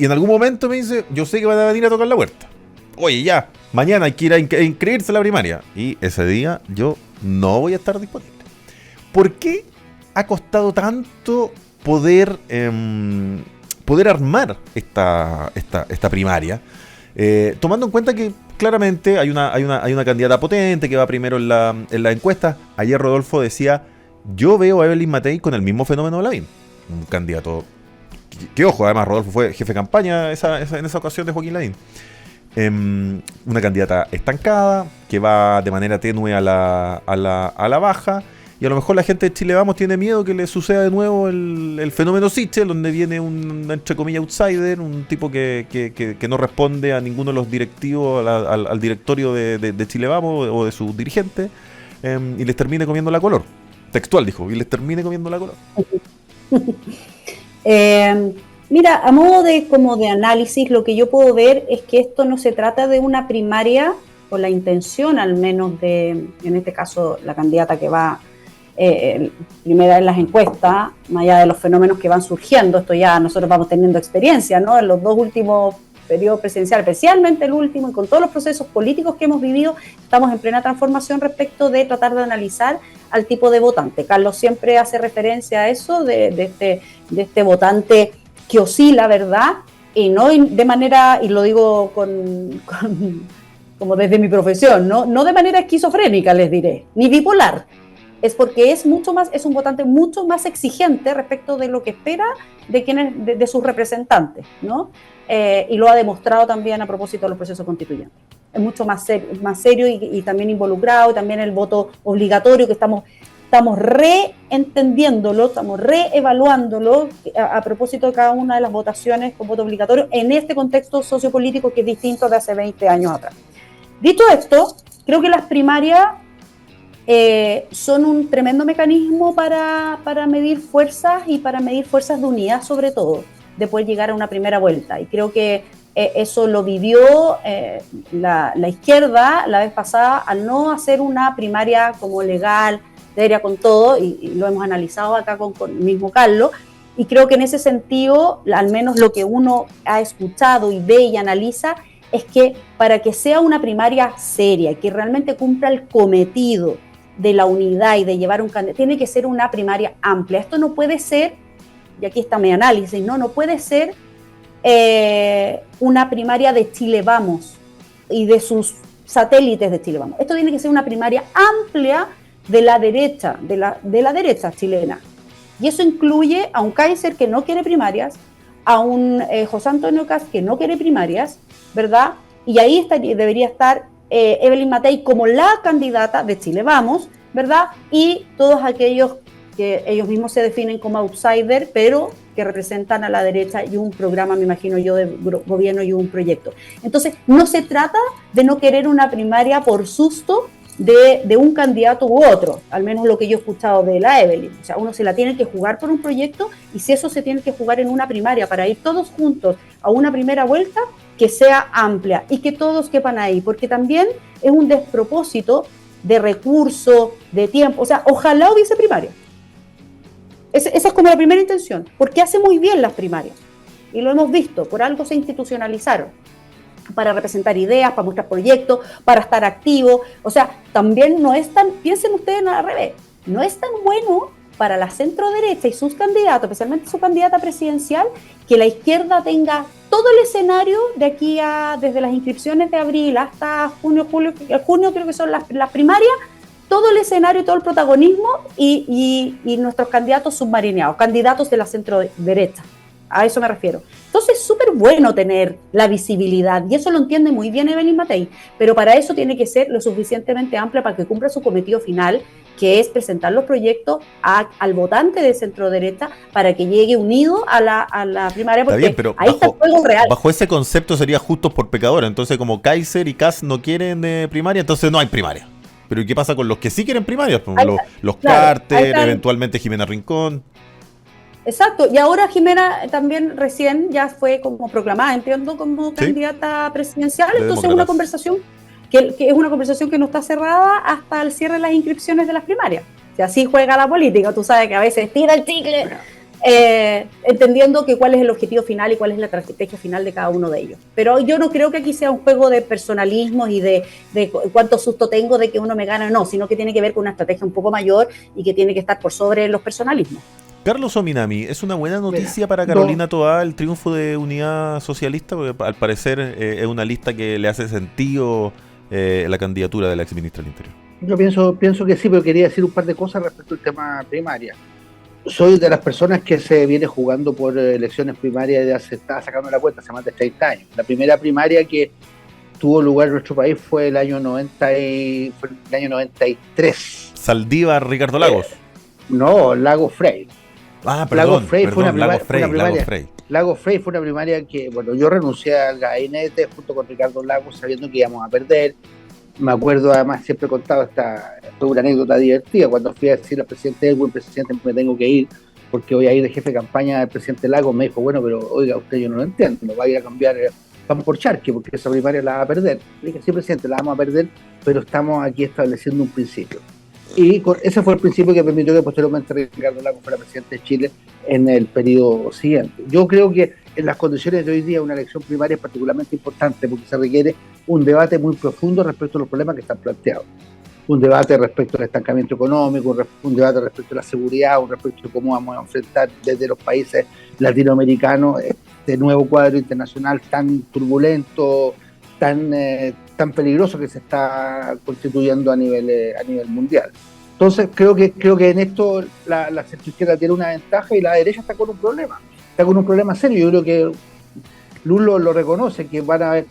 Speaker 2: en algún momento me dice, yo sé que van a venir a tocar la puerta. Oye, ya, mañana hay que ir a inscribirse a la primaria. Y ese día yo no voy a estar disponible. ¿Por qué ha costado tanto poder armar esta primaria? Tomando en cuenta que claramente hay una candidata potente que va primero en la encuesta. Ayer Rodolfo decía, yo veo a Evelyn Matei con el mismo fenómeno de Lavín. Un candidato que ojo, además Rodolfo fue jefe de campaña en esa ocasión de Joaquín Lavín. Una candidata estancada, que va de manera tenue a la baja, y a lo mejor la gente de Chile Vamos tiene miedo que le suceda de nuevo el fenómeno Sichel, donde viene un, entre comillas, outsider, un tipo que no responde a ninguno de los directivos, al directorio de Chile Vamos o de sus dirigentes, y les termine comiendo la color. Textual dijo, y les termine comiendo la color.
Speaker 3: Mira, a modo de como de análisis, lo que yo puedo ver es que esto no se trata de una primaria, o la intención al menos de, en este caso, la candidata que va primera en las encuestas, más allá de los fenómenos que van surgiendo, esto ya nosotros vamos teniendo experiencia, ¿no? En los dos últimos periodos presidenciales, especialmente el último, y con todos los procesos políticos que hemos vivido, estamos en plena transformación respecto de tratar de analizar al tipo de votante. Carlos siempre hace referencia a eso, de este votante que oscila, ¿verdad? Y no de manera, y lo digo como desde mi profesión, no de manera esquizofrénica, les diré, ni bipolar. Es porque es un votante mucho más exigente respecto de lo que espera de sus representantes, ¿no? Y lo ha demostrado también a propósito de los procesos constituyentes. Es mucho más serio y también involucrado, y también el voto obligatorio, que estamos reentendiéndolo, estamos reevaluándolo a propósito de cada una de las votaciones con voto obligatorio en este contexto sociopolítico que es distinto de hace 20 años atrás. Dicho esto, creo que las primarias son un tremendo mecanismo para medir fuerzas y para medir fuerzas de unidad, sobre todo, de poder llegar a una primera vuelta. Y creo que eso lo vivió la izquierda la vez pasada al no hacer una primaria como legal, seria con todo, y lo hemos analizado acá con el mismo Carlos. Y creo que en ese sentido, al menos lo que uno ha escuchado y ve y analiza, es que para que sea una primaria seria, que realmente cumpla el cometido de la unidad y de llevar un candidato, tiene que ser una primaria amplia. Esto no puede ser, y aquí está mi análisis, no puede ser una primaria de Chile Vamos y de sus satélites de Chile Vamos. Esto tiene que ser una primaria amplia de la derecha, de la derecha chilena. Y eso incluye a un Kaiser que no quiere primarias, a un José Antonio Kast que no quiere primarias, ¿verdad? Y ahí debería estar Evelyn Matei como la candidata de Chile Vamos, ¿verdad? Y todos aquellos que ellos mismos se definen como outsider, pero que representan a la derecha y un programa, me imagino yo, de gobierno y un proyecto. Entonces, no se trata de no querer una primaria por susto de un candidato u otro, al menos lo que yo he escuchado de la Evelyn. O sea, uno se la tiene que jugar por un proyecto, y si eso se tiene que jugar en una primaria para ir todos juntos a una primera vuelta, que sea amplia y que todos quepan ahí, porque también es un despropósito de recursos, de tiempo. O sea, ojalá hubiese primaria. Esa es como la primera intención, porque hace muy bien las primarias, y lo hemos visto, por algo se institucionalizaron, para representar ideas, para mostrar proyectos, para estar activos. O sea, también no es tan, piensen ustedes al revés, no es tan bueno para la centro derecha y sus candidatos, especialmente su candidata presidencial, que la izquierda tenga todo el escenario de aquí desde las inscripciones de abril hasta junio creo que son las primarias, todo el escenario, todo el protagonismo, y nuestros candidatos submarineados, candidatos de la centro derecha. A eso me refiero. Entonces es súper bueno tener la visibilidad, y eso lo entiende muy bien Evelyn Matei, pero para eso tiene que ser lo suficientemente amplia para que cumpla su cometido final, que es presentar los proyectos al votante de centro derecha para que llegue unido a la primaria, porque
Speaker 2: está bien, pero
Speaker 3: ahí está el juego real.
Speaker 2: Bajo ese concepto sería justos por pecadores. Entonces, como Kaiser y Kast no quieren primaria, entonces no hay primaria. Pero ¿y qué pasa con los que sí quieren primarias? Los Carter, eventualmente Jimena Rincón.
Speaker 3: Exacto, y ahora Jimena también recién ya fue como proclamada, entiendo, como candidata presidencial. Entonces es una conversación que es una conversación que no está cerrada hasta el cierre de las inscripciones de las primarias. Si así juega la política, tú sabes que a veces tira el chicle, entendiendo que cuál es el objetivo final y cuál es la estrategia final de cada uno de ellos. Pero yo no creo que aquí sea un juego de personalismos y de cuánto susto tengo de que uno me gane o no, sino que tiene que ver con una estrategia un poco mayor y que tiene que estar por sobre los personalismos.
Speaker 2: Carlos Ominami, ¿es una buena noticia para Carolina Toá el triunfo de Unidad Socialista? Porque al parecer es una lista que le hace sentido la candidatura de la exministra del Interior.
Speaker 4: Yo pienso que sí, pero quería decir un par de cosas respecto al tema primaria. Soy de las personas que se viene jugando por elecciones primarias, ya se está sacando la cuenta hace más de 30 años. La primera primaria que tuvo lugar en nuestro país fue el año 93.
Speaker 2: Saldívar, Ricardo Lagos.
Speaker 4: No, Lagos Frey.
Speaker 2: Lagos Frey
Speaker 4: fue una primaria. Lagos Frey fue una primaria que, bueno, yo renuncié al gabinete junto con Ricardo Lagos sabiendo que íbamos a perder. Me acuerdo, además, siempre he contado esta una anécdota divertida. Cuando fui a decirle al presidente Elwin, presidente, me tengo que ir, porque voy a ir de jefe de campaña del presidente Lagos. Me dijo, bueno, pero oiga, usted yo no lo entiendo, no va a ir a cambiar pan por charque, porque esa primaria la va a perder. Le dije, sí, presidente, la vamos a perder, pero estamos aquí estableciendo un principio. Y ese fue el principio que permitió que posteriormente Ricardo Lagos fuera presidente de Chile en el periodo siguiente. Yo creo que en las condiciones de hoy día una elección primaria es particularmente importante porque se requiere un debate muy profundo respecto a los problemas que están planteados. Un debate respecto al estancamiento económico, un debate respecto a la seguridad, un respecto a cómo vamos a enfrentar desde los países latinoamericanos este nuevo cuadro internacional tan turbulento, tan peligroso que se está constituyendo a nivel mundial. Entonces creo que en esto la centroizquierda tiene una ventaja y la derecha está con un problema serio. Yo creo que Lula lo reconoce, que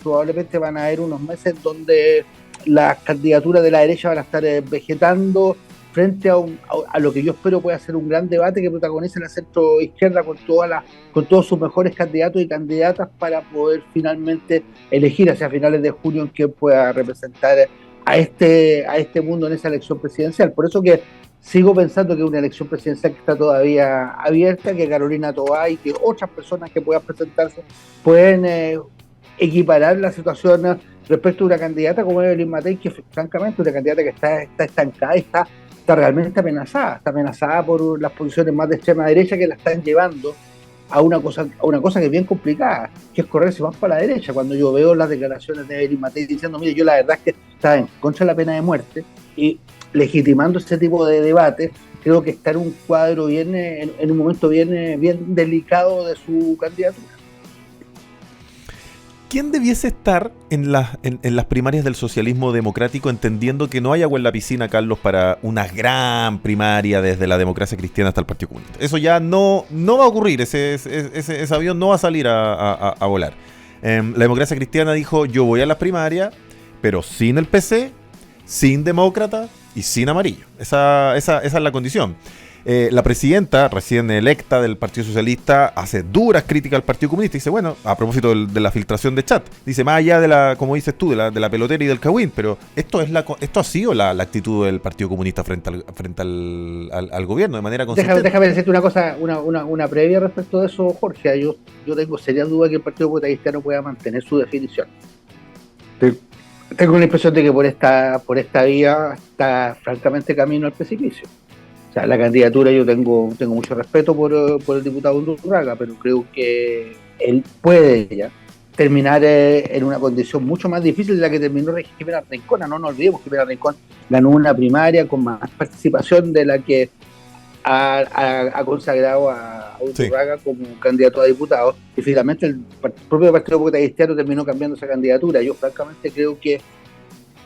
Speaker 4: probablemente van a haber unos meses donde las candidaturas de la derecha van a estar vegetando frente a lo que yo espero pueda ser un gran debate que protagonice la centroizquierda con todos sus mejores candidatos y candidatas para poder finalmente elegir hacia finales de junio en quién pueda representar a este mundo en esa elección presidencial. Por eso que sigo pensando que es una elección presidencial que está todavía abierta, que Carolina Toá y que otras personas que puedan presentarse pueden equiparar la situación respecto a una candidata como Evelyn Matei, que francamente es una candidata que está estancada y está realmente amenazada por las posiciones más de extrema derecha que la están llevando a una cosa que es bien complicada, que es correrse más para la derecha. Cuando yo veo las declaraciones de Evelyn Matei diciendo, mire, yo la verdad es que estaba en contra de la pena de muerte y legitimando ese tipo de debate, creo que está en un cuadro en un momento bien delicado de su candidatura.
Speaker 2: ¿Quién debiese estar en las primarias del socialismo democrático, entendiendo que no hay agua en la piscina, Carlos, para una gran primaria desde la democracia cristiana hasta el Partido Comunista? Eso ya no va a ocurrir, ese avión no va a salir a volar. La democracia cristiana dijo, yo voy a las primarias, pero sin el PC, sin demócrata y sin amarillo. Esa es la condición. La presidenta, recién electa del Partido Socialista, hace duras críticas al Partido Comunista y dice, bueno, a propósito de la filtración de chat, dice, más allá de la, como dices tú, de la pelotera y del cagüín, pero esto ha sido la actitud del Partido Comunista frente al gobierno, de manera consistente.
Speaker 4: Déjame decirte una cosa, una previa respecto de eso, Jorge. Yo tengo serias dudas que el Partido Comunista Cristiano pueda mantener su definición. Tengo la impresión de que por esta vía está francamente camino al precipicio. O sea, la candidatura, yo tengo mucho respeto por el diputado Undurraga, pero creo que él puede ya terminar en una condición mucho más difícil de la que terminó Jimena Rincón. No nos olvidemos que Jimena Rincón ganó una primaria con más participación de la que ha consagrado a Undurraga como candidato a diputado, y finalmente el propio Partido Comunista Cristiano terminó cambiando esa candidatura. Yo francamente creo que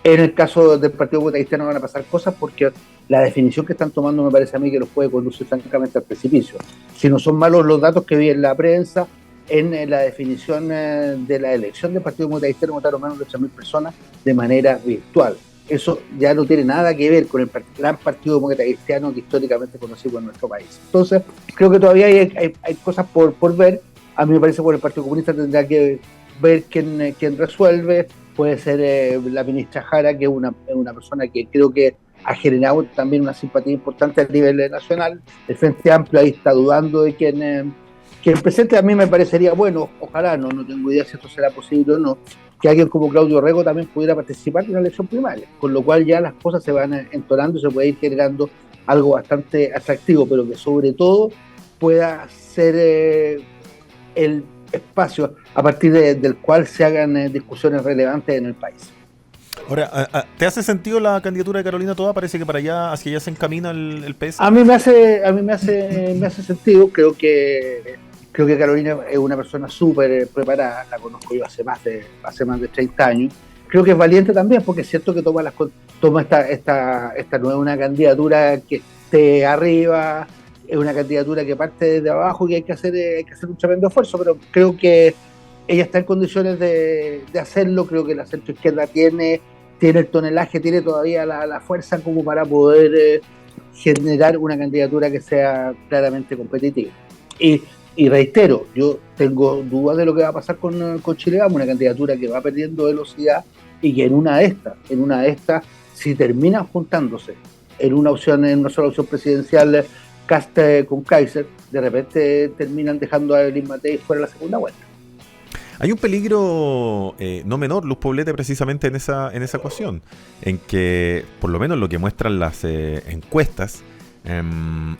Speaker 4: en el caso del Partido Comunista Cristiano van a pasar cosas porque la definición que están tomando me parece a mí que los puede conducir francamente al precipicio. Si no son malos los datos que vi en la prensa, en la definición de la elección del Partido Comunista Cristiano votaron menos de 8.000 personas de manera virtual. Eso ya no tiene nada que ver con el gran Partido Comunista Cristiano que históricamente conocido en nuestro país. Entonces, creo que todavía hay cosas por ver. A mí me parece que el Partido Comunista tendrá que ver quién resuelve. Puede ser la ministra Jara, que es una persona que creo que ha generado también una simpatía importante a nivel nacional. El Frente Amplio ahí está dudando de quién presente. A mí me parecería bueno, ojalá, no tengo idea si esto será posible o no, que alguien como Claudio Rego también pudiera participar en una elección primaria, con lo cual ya las cosas se van entonando y se puede ir generando algo bastante atractivo, pero que sobre todo pueda ser el espacio a partir del cual se hagan discusiones relevantes en el país.
Speaker 2: Ahora, ¿te hace sentido la candidatura de Carolina Toá? Parece que hacia allá se encamina el PS.
Speaker 4: A mí me hace sentido. Creo que Carolina es una persona súper preparada, la conozco yo hace más de 30 años. Creo que es valiente también, porque es cierto que toma esta nueva una candidatura que esté arriba, es una candidatura que parte desde abajo y hay que hacer un tremendo esfuerzo, pero creo que ella está en condiciones de hacerlo. Creo que la centroizquierda tiene el tonelaje, tiene todavía la fuerza como para poder generar una candidatura que sea claramente competitiva. Y reitero, yo tengo dudas de lo que va a pasar con Chile Vamos, una candidatura que va perdiendo velocidad y que en una de estas, si terminan juntándose en una sola opción presidencial Kast con Kaiser, de repente terminan dejando a Evelyn Matei fuera de la segunda vuelta.
Speaker 2: Hay un peligro no menor, Luz Poblete, precisamente en esa ecuación, en que, por lo menos lo que muestran las encuestas,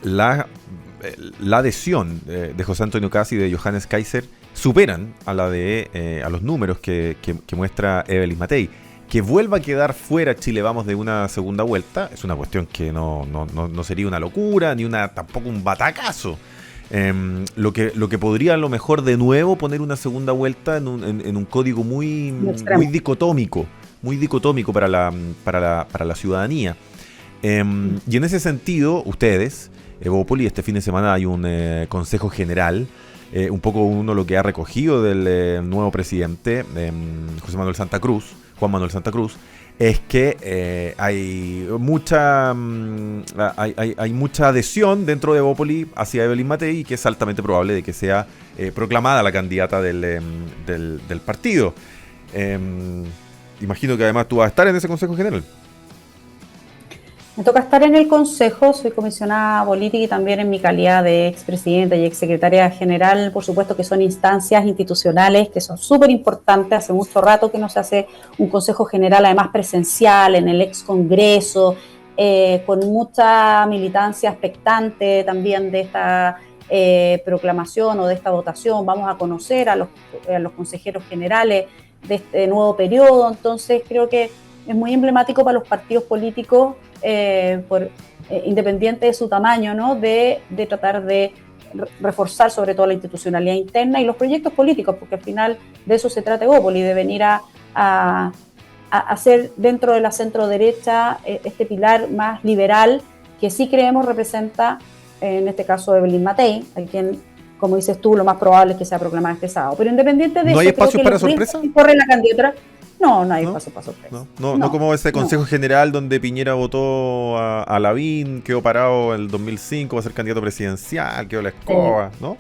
Speaker 2: la adhesión de José Antonio Kast y de Johannes Kaiser superan a la de a los números que muestra Evelyn Matei. Que vuelva a quedar fuera Chile Vamos de una segunda vuelta es una cuestión que no sería una locura, ni tampoco un batacazo. Lo que podría a lo mejor de nuevo poner una segunda vuelta en un código muy dicotómico para la ciudadanía. Y en ese sentido, ustedes, Evópoli, este fin de semana hay un consejo general, un poco uno lo que ha recogido del nuevo presidente, Juan Manuel Santa Cruz, es que hay mucha adhesión dentro de Evópoli hacia Evelyn Matei y que es altamente probable de que sea proclamada la candidata del partido. Imagino que además tú vas a estar en ese Consejo General.
Speaker 3: Me toca estar en el Consejo, soy comisionada política y también en mi calidad de expresidenta y exsecretaria general, por supuesto que son instancias institucionales que son súper importantes. Hace mucho rato que no se hace un Consejo General, además presencial, en el ex Congreso, con mucha militancia expectante también de esta proclamación o de esta votación. Vamos a conocer a los consejeros generales de este nuevo periodo, entonces creo que es muy emblemático para los partidos políticos, independiente de su tamaño, ¿no? de tratar de reforzar sobre todo la institucionalidad interna y los proyectos políticos, porque al final de eso se trata Evópoli, de venir a hacer dentro de la centro derecha este pilar más liberal que sí creemos representa, en este caso, Evelyn Matei, a quien, como dices tú, lo más probable es que sea proclamada este sábado. Pero independiente de
Speaker 2: ¿No
Speaker 3: eso,
Speaker 2: hay espacio para sorpresa?
Speaker 3: Corre la candidatura. No hay espacio para sorpresa.
Speaker 2: No como ese Consejo General donde Piñera votó a Lavín, quedó parado en el 2005, va a ser candidato presidencial, quedó la escoba, ¿no?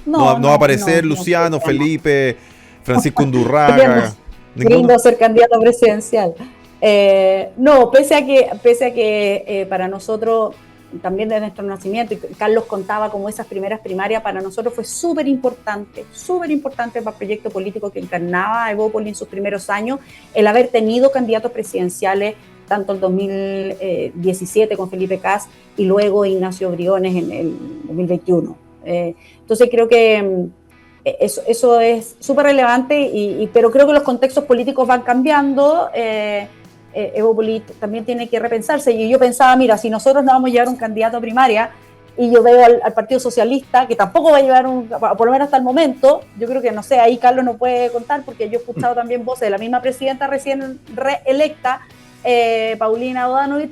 Speaker 2: No va a aparecer Luciano, Felipe, Francisco Undurraga.
Speaker 3: Gringo ser candidato presidencial. Pese a que para nosotros, también desde nuestro nacimiento, y Carlos contaba como esas primeras primarias, para nosotros fue súper importante para el proyecto político que encarnaba Evópoli en sus primeros años, el haber tenido candidatos presidenciales, tanto el 2017 con Felipe Kast y luego Ignacio Briones en el 2021. Entonces creo que eso es súper relevante, pero creo que los contextos políticos van cambiando. Evópoli también tiene que repensarse, y yo pensaba, mira, si nosotros no vamos a llevar un candidato a primaria y yo veo al Partido Socialista que tampoco va a llevar por lo menos hasta el momento, yo creo que, no sé, ahí Carlos no puede contar, porque yo he escuchado también voces de la misma presidenta recién reelecta, Paulina Bodanovich,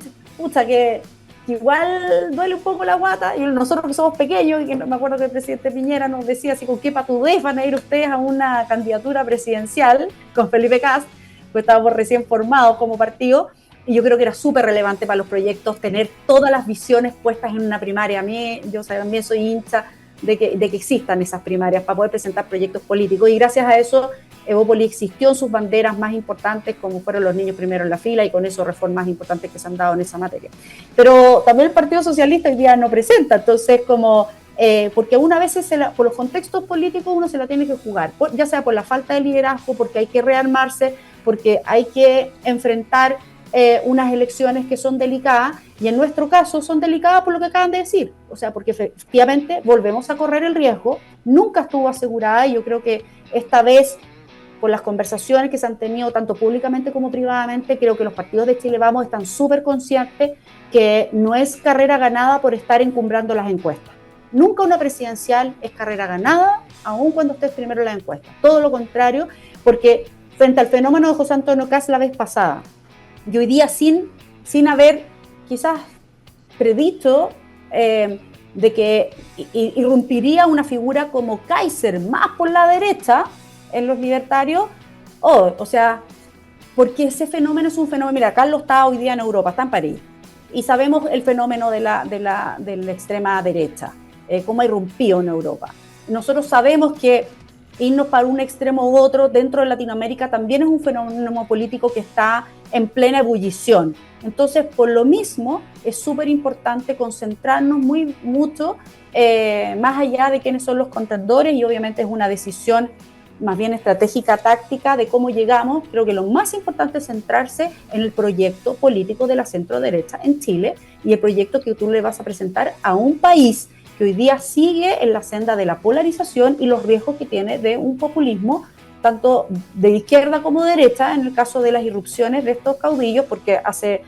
Speaker 3: que igual duele un poco la guata, y nosotros que somos pequeños, y que me acuerdo que el presidente Piñera nos decía así, ¿con qué patudez van a ir ustedes a una candidatura presidencial con Felipe Kast? Pues estábamos recién formados como partido, y yo creo que era súper relevante para los proyectos tener todas las visiones puestas en una primaria. Yo también soy hincha de que existan esas primarias para poder presentar proyectos políticos, y gracias a eso Evópoli existió en sus banderas más importantes, como fueron los niños primero en la fila, y con eso reformas importantes que se han dado en esa materia. Pero también el Partido Socialista hoy día no presenta, entonces porque una vez por los contextos políticos uno se la tiene que jugar, ya sea por la falta de liderazgo, porque hay que rearmarse, porque hay que enfrentar unas elecciones que son delicadas, y en nuestro caso son delicadas por lo que acaban de decir, o sea, porque efectivamente volvemos a correr el riesgo, nunca estuvo asegurada, y yo creo que esta vez, por las conversaciones que se han tenido tanto públicamente como privadamente, creo que los partidos de Chile Vamos están súper conscientes que no es carrera ganada por estar encumbrando las encuestas. Nunca una presidencial es carrera ganada, aun cuando estés primero en las encuestas. Todo lo contrario, porque frente al fenómeno de José Antonio Kast la vez pasada, y hoy día sin haber quizás predicho de que irrumpiría una figura como Kaiser más por la derecha en los libertarios, o sea, porque ese fenómeno es un fenómeno. Mira, Carlos está hoy día en Europa, está en París, y sabemos el fenómeno de la extrema derecha, cómo ha irrumpido en Europa. Nosotros sabemos que irnos para un extremo u otro dentro de Latinoamérica también es un fenómeno político que está en plena ebullición. Entonces, por lo mismo, es súper importante concentrarnos mucho, más allá de quiénes son los contendores, y obviamente es una decisión más bien estratégica, táctica, de cómo llegamos. Creo que lo más importante es centrarse en el proyecto político de la centro-derecha en Chile y el proyecto que tú le vas a presentar a un país que hoy día sigue en la senda de la polarización y los riesgos que tiene de un populismo tanto de izquierda como de derecha, en el caso de las irrupciones de estos caudillos, porque hace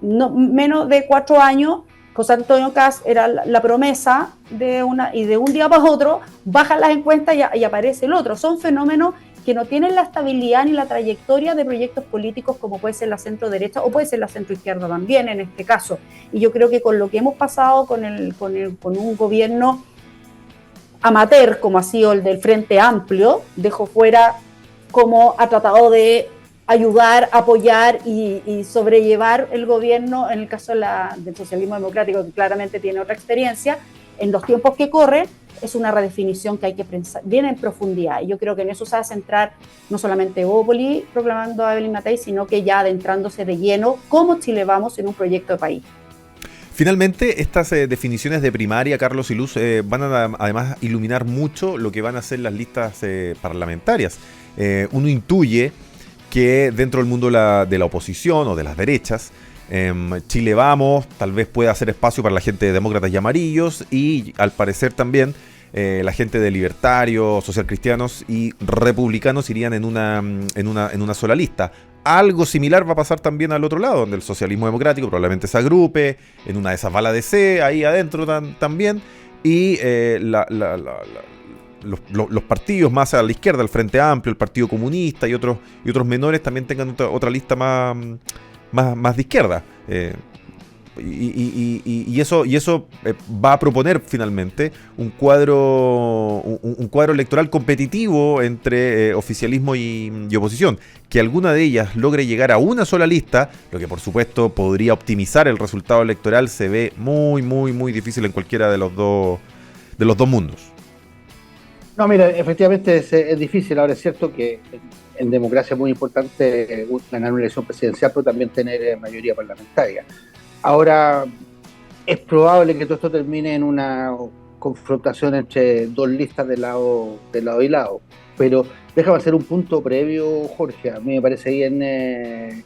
Speaker 3: menos de 4 años José Antonio Kast era la promesa y de un día para otro bajan las encuestas y aparece el otro. Son fenómenos que no tienen la estabilidad ni la trayectoria de proyectos políticos como puede ser la centro derecha o puede ser la centro izquierda también en este caso. Y yo creo que con lo que hemos pasado con un gobierno amateur como ha sido el del Frente Amplio, dejó fuera cómo ha tratado de ayudar, apoyar y sobrellevar el gobierno, en el caso del socialismo democrático, que claramente tiene otra experiencia, en los tiempos que corren, es una redefinición que hay que pensar bien en profundidad. Y yo creo que en eso se va a centrar no solamente Evópolis proclamando a Evelyn Matei, sino que ya adentrándose de lleno como Chile Vamos en un proyecto de país.
Speaker 2: Finalmente, estas definiciones de primaria, Carlos y Luz, van a además iluminar mucho lo que van a ser las listas parlamentarias. Uno intuye que dentro del mundo de la oposición o de las derechas, Chile Vamos tal vez pueda hacer espacio para la gente de demócratas y amarillos, y al parecer también la gente de libertarios, socialcristianos y republicanos irían en una sola lista. Algo similar va a pasar también al otro lado, donde el socialismo democrático probablemente se agrupe, en una de esas balas de C, ahí adentro también, y los partidos más a la izquierda, el Frente Amplio, el Partido Comunista y otros menores también tengan otra lista más de izquierda. Y eso va a proponer finalmente un cuadro electoral competitivo entre oficialismo y oposición. Que alguna de ellas logre llegar a una sola lista, lo que por supuesto podría optimizar el resultado electoral, se ve muy, muy, muy difícil en cualquiera de los dos mundos.
Speaker 4: No, mira, efectivamente es difícil. Ahora es cierto que en democracia es muy importante ganar una elección presidencial, pero también tener mayoría parlamentaria. Ahora, es probable que todo esto termine en una confrontación entre dos listas de lado y lado. Pero déjame hacer un punto previo, Jorge. A mí me parece bien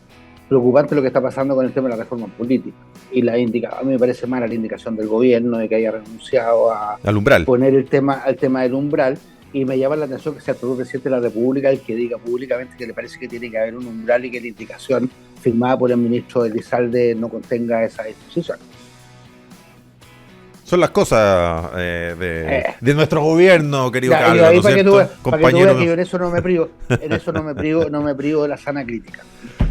Speaker 4: preocupante lo que está pasando con el tema de la reforma política. Y a mí me parece mala la indicación del gobierno de que haya renunciado al umbral, poner al tema del umbral. Y me llama la atención que sea el propio presidente de la República el que diga públicamente que le parece que tiene que haber un umbral y que la indicación firmada por el ministro Elizalde no contenga esa disposición.
Speaker 2: Son las cosas de nuestro gobierno, querido
Speaker 4: ya,
Speaker 2: Carlos, ¿no es cierto?
Speaker 4: Compañero, que yo en eso no me privo de la sana crítica.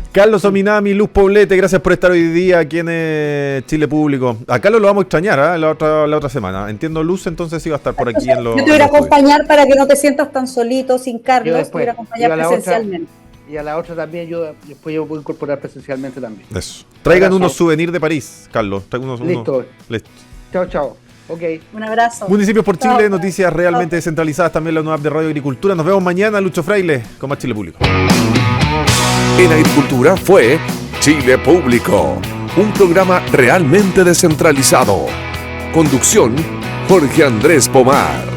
Speaker 2: Carlos Ominami, Luz Poblete, gracias por estar hoy día aquí en Chile Público. A Carlos lo vamos a extrañar la otra semana. Entiendo, Luz, entonces iba a estar por aquí en los...
Speaker 3: Yo te voy a acompañar para que no te sientas tan solito sin Carlos, te voy a acompañar presencialmente.
Speaker 4: Y a la otra también, después yo voy a incorporar presencialmente también.
Speaker 2: Eso. Traigan unos souvenirs de París, Carlos.
Speaker 4: Listo. Chao. Ok.
Speaker 3: Un abrazo.
Speaker 2: Municipios por Chile, chao. Noticias realmente descentralizadas, también la nueva app de Radio Agricultura. Nos vemos mañana, Lucho Fraile, con más Chile Público.
Speaker 1: En Agricultura fue Chile Público, un programa realmente descentralizado. Conducción, Jorge Andrés Pomar.